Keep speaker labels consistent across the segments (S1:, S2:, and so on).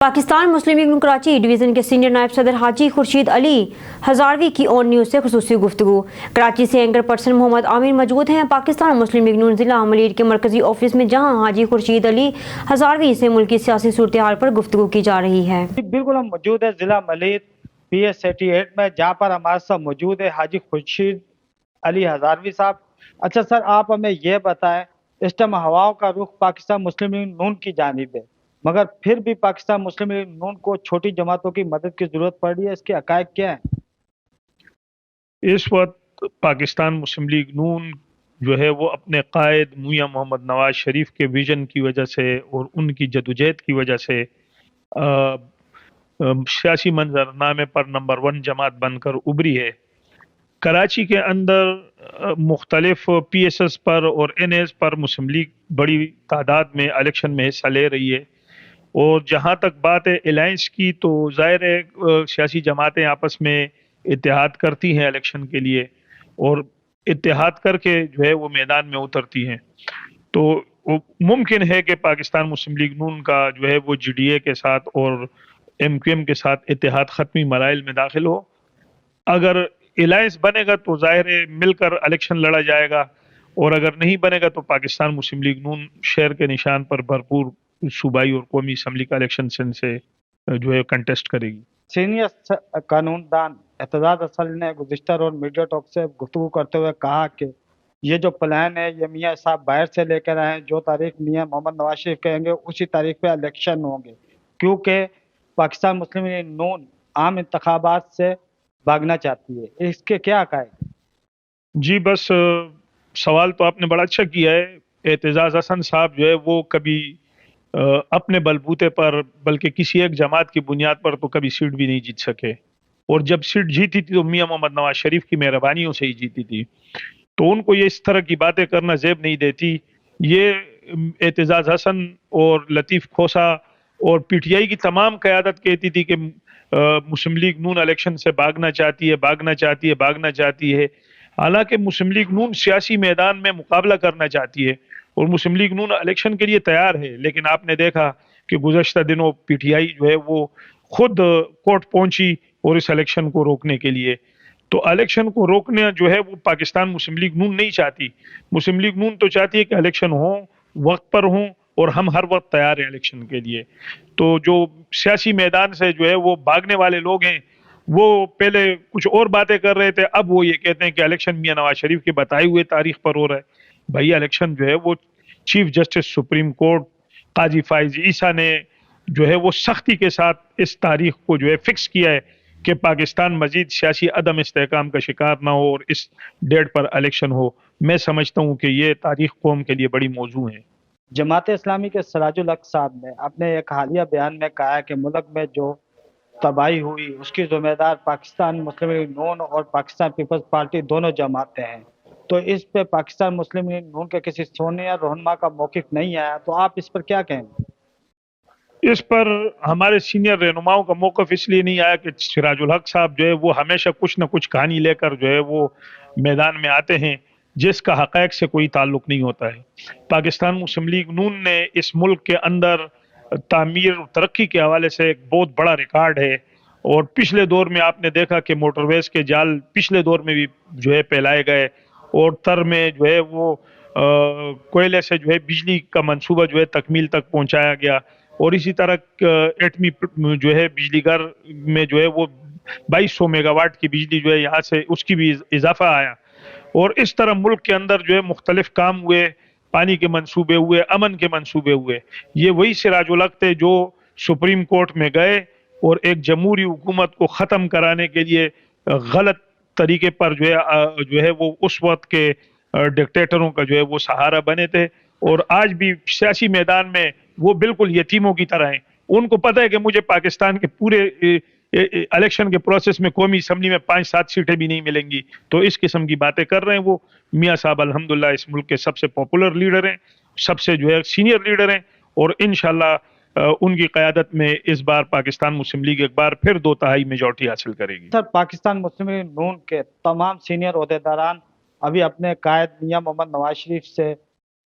S1: पाकिस्तान मुस्लिम league नून Karachi division के senior नायब सदर हाजी खुर्शीद अली हज़ारवी की ऑन न्यूज़ से खुसूसी गुफ्तगू। कराची से एंकर पर्सन मोहम्मद आमिर मौजूद हैं पाकिस्तान मुस्लिम लीग नून ज़िला अमलीर के मरकज़ी ऑफिस में, जहां हाजी खुर्शीद अली हज़ारवी से मुल्क की सियासी सूरत हाल पर गुफ्तगू की जा रही है।
S2: बिल्कुल हम मौजूद है जिला मलीर PS 88 में, जहाँ पर हमारे साथ मौजूद है हाजी खुर्शीद अली हज़ारवी साहब। अच्छा सर, आप हमें ये बताएं, इस टाइम हवाओं का रुख पाकिस्तान मुस्लिम लीग नून की जानिब है, मगर फिर भी पाकिस्तान मुस्लिम लीग नून को छोटी जमातों की मदद की जरूरत पड़ रही है, इसके हक़ाइक़ क्या है?
S3: इस वक्त पाकिस्तान मुस्लिम लीग नून जो है वो अपने कायद मियां मोहम्मद नवाज शरीफ के विजन की वजह से और उनकी जदोजहद की वजह से सियासी मंजरनामे पर नंबर 1 जमात बनकर उभरी है। कराची के अंदर मुख्तलिफ PSS पर और NS पर मुस्लिम लीग बड़ी तादाद में इलेक्शन में हिस्सा ले रही है, और जहाँ तक बात है अलायंस की, तो ज़ाहिर है सियासी जमातें आपस में इत्तेहाद करती हैं इलेक्शन के लिए, और इत्तेहाद करके जो है वो मैदान में उतरती हैं। तो मुमकिन है कि पाकिस्तान मुस्लिम लीग नून का जो है वो GDA के साथ और MQM के साथ इत्तेहाद ख़त्मी मराइल में दाखिल हो। अगर अलायंस बनेगा तो ज़ाहिर है मिलकर इलेक्शन लड़ा जाएगा, और अगर नहीं बनेगा तो पाकिस्तान मुस्लिम लीग नून शहर के निशान पर भरपूर सूबाई और कौमी असम्बली का इलेक्शन से जो है कंटेस्ट करेगी।
S2: सीनियर कानूनदान एतजाज असल ने गुज़िश्ता रोज़ मीडिया टॉक से गुफ्तगू करते हुए कहा कि ये जो प्लान है ये मियाँ साहब बाहर से लेकर आए हैं, जो तारीख मियाँ मोहम्मद नवाज शरीफ कहेंगे उसी तारीख पे इलेक्शन होंगे, क्योंकि पाकिस्तान मुस्लिम लीग नून आम इंतखाबात से भागना चाहती है। इसके क्या हक़ाइक़?
S3: जी बस सवाल तो आपने बड़ा अच्छा किया है। एतजाज हसन साहब जो है वो कभी अपने बलबूते पर, बल्कि किसी एक जमात की बुनियाद पर तो कभी सीट भी नहीं जीत सके, और जब सीट जीती थी तो मियाँ मोहम्मद नवाज शरीफ की मेहरबानियों से ही जीती थी। तो उनको ये इस तरह की बातें करना जेब नहीं देती। ये एतजाज हसन और लतीफ़ खोसा और PTI की तमाम क़यादत कहती थी कि मुस्लिम लीग नून इलेक्शन से भागना चाहती है, भागना चाहती है, भागना चाहती है। हालांकि मुस्लिम लीग नून सियासी मैदान में मुकाबला करना चाहती है और मुस्लिम लीग नून इलेक्शन के लिए तैयार है, लेकिन आपने देखा कि गुज़श्ता दिनों PTI जो है वो खुद कोर्ट पहुंची और इस इलेक्शन को रोकने के लिए। तो इलेक्शन को रोकने जो है वो पाकिस्तान मुस्लिम लीग नून नहीं चाहती। मुस्लिम लीग नून तो चाहती है कि इलेक्शन हो, वक्त पर हों, और हम हर वक्त तैयार हैं इलेक्शन के लिए। तो जो सियासी मैदान से जो है वो भागने वाले लोग हैं, वो पहले कुछ और बातें कर रहे थे, अब वो ये कहते हैं कि इलेक्शन मियां नवाज शरीफ के बताए हुए तारीख पर हो रहा है। भैया इलेक्शन जो है वो चीफ जस्टिस सुप्रीम कोर्ट काजी फाइज ईसा ने जो है वो सख्ती के साथ इस तारीख को जो है फिक्स किया है कि पाकिस्तान मजीद सियासी अदम इस्तेहकाम का शिकार ना हो और इस डेट पर इलेक्शन हो। मैं समझता हूँ कि ये तारीख कौम के लिए बड़ी मौजू है।
S2: जमात इस्लामी के सिराजुल हक साहब ने अपने एक हालिया बयान में कहा है कि मुल्क में जो तबाही हुई उसकी जिम्मेदार पाकिस्तान मुस्लिम लीग नून और पाकिस्तान पीपल्स पार्टी दोनों जमातें हैं। तो इस पे पाकिस्तान मुस्लिम लीग नून के किसी सीनियर रहनुमा का मौक़िफ़ नहीं आया, तो आप इस पर क्या कहेंगे?
S3: इस पर हमारे सीनियर रहनुमाओं का मौक़िफ़ इसलिए नहीं आया कि सिराजुल हक साहब जो है वो हमेशा कुछ न कुछ कहानी लेकर जो है वो मैदान में आते हैं, जिसका हक़ाइक़ से कोई ताल्लुक़ नहीं होता है। पाकिस्तान मुस्लिम लीग नून ने इस मुल्क के अंदर तामीर और तरक्की के हवाले से एक बहुत बड़ा रिकॉर्ड है, और पिछले दौर में आपने देखा कि मोटरवेज के जाल पिछले दौर में भी जो है फैलाए गए, और तर में जो है वो कोयले से जो है बिजली का मंसूबा जो है तकमील तक पहुंचाया गया, और इसी तरह एटमी जो है बिजली घर में जो है वो 2200 मेगावाट की बिजली जो है यहाँ से उसकी भी इजाफा आया। और इस तरह मुल्क के अंदर जो है मुख्तलिफ काम हुए, पानी के मंसूबे हुए, अमन के मंसूबे हुए। ये वही सिराजुल हक थे जो सुप्रीम कोर्ट में गए और एक जमहूरी हुकूमत को ख़त्म कराने के लिए गलत तरीके पर जो है वो उस वक्त के डिक्टेटरों का जो है वो सहारा बने थे। और आज भी सियासी मैदान में वो बिल्कुल यतीमों की तरह हैं। उनको पता है कि मुझे पाकिस्तान के पूरे इलेक्शन के प्रोसेस में कौमी असम्बली में 5-7 सीटें भी नहीं मिलेंगी, तो इस किस्म की बातें कर रहे हैं वो। मियाँ साहब अल्हम्दुलिल्लाह इस मुल्क के सबसे पॉपुलर लीडर हैं, सबसे जो है सीनियर लीडर हैं, और इंशाल्लाह उनकी क़यादत में इस बार पाकिस्तान मुस्लिम लीग एक बार फिर 2/3 मेजॉरिटी हासिल करेगी।
S2: सर, पाकिस्तान मुस्लिम लीग नून के तमाम सीनियर ओहदेदारान अभी अपने कायद मियाँ मोहम्मद नवाज शरीफ से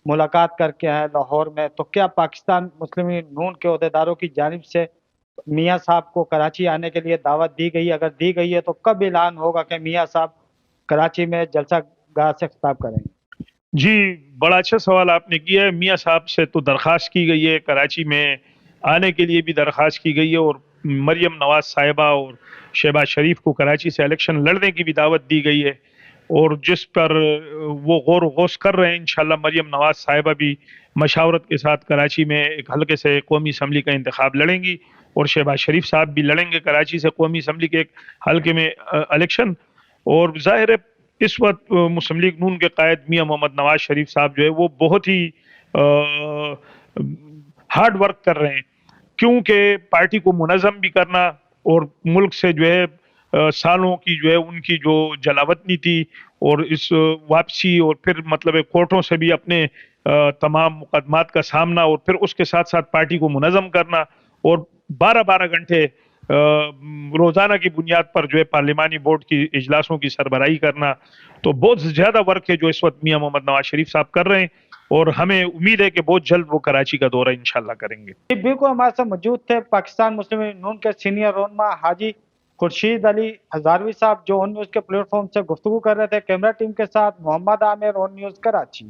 S2: मुलाकात करके आए लाहौर में, तो क्या पाकिस्तान मुस्लिम लीग नून के ओहदेदारों की जानिब से मियां साहब को कराची आने के लिए दावत दी गई, अगर दी गई है तो कब ऐलान होगा कि मियां साहब कराची में जलसा गाह से खिताब करेंगे?
S3: जी, बड़ा अच्छा सवाल आपने किया है। मियां साहब से तो दरख्वास्त की गई है, कराची में आने के लिए भी दरख्वास्त की गई है, और मरियम नवाज साहिबा और शहबाज शरीफ को कराची से इलेक्शन लड़ने की भी दावत दी गई है, और जिस पर वो गौर गौस कर रहे हैं। इंशाल्लाह मरियम नवाज साहिबा भी मशावरत के साथ कराची में एक हल्के से कौमी असम्बली का इंतखाब लड़ेंगी, और शहबाज शरीफ साहब भी लड़ेंगे कराची से कौमी असम्बली के एक हल्के में इलेक्शन। और जाहिर है इस वक्त मुस्लिम लीग नून के कायद मियां मोहम्मद नवाज शरीफ साहब जो है वो बहुत ही हार्ड वर्क कर रहे हैं, क्योंकि पार्टी को मुनज़्ज़म भी करना, और मुल्क से जो है सालों की जो है उनकी जो जलावतनी थी, और इस वापसी, और फिर मतलब कोर्टों से भी अपने तमाम मुकदमात का सामना, और फिर उसके साथ साथ पार्टी को मुनज़्ज़म करना, और 12-12 घंटे रोजाना की बुनियाद पर जो है पार्लिमानी बोर्ड की इजलासों की सरबराही करना। तो बहुत ज्यादा वर्क है जो इस वक्त मियां मोहम्मद नवाज शरीफ साहब कर रहे हैं, और हमें उम्मीद है कि बहुत जल्द वो कराची का दौरा इंशाल्लाह करेंगे।
S2: जी, बिल्कुल हमारे साथ मौजूद थे पाकिस्तान मुस्लिम लीग नून के सीनियर रहनुमा हाजी खुर्शीद अली हजारवी साहब, जो ऑन न्यूज़ के प्लेटफॉर्म से गुफ्तगू कर रहे थे। कैमरा टीम के साथ मोहम्मद आमिर, ऑन न्यूज़ कराची।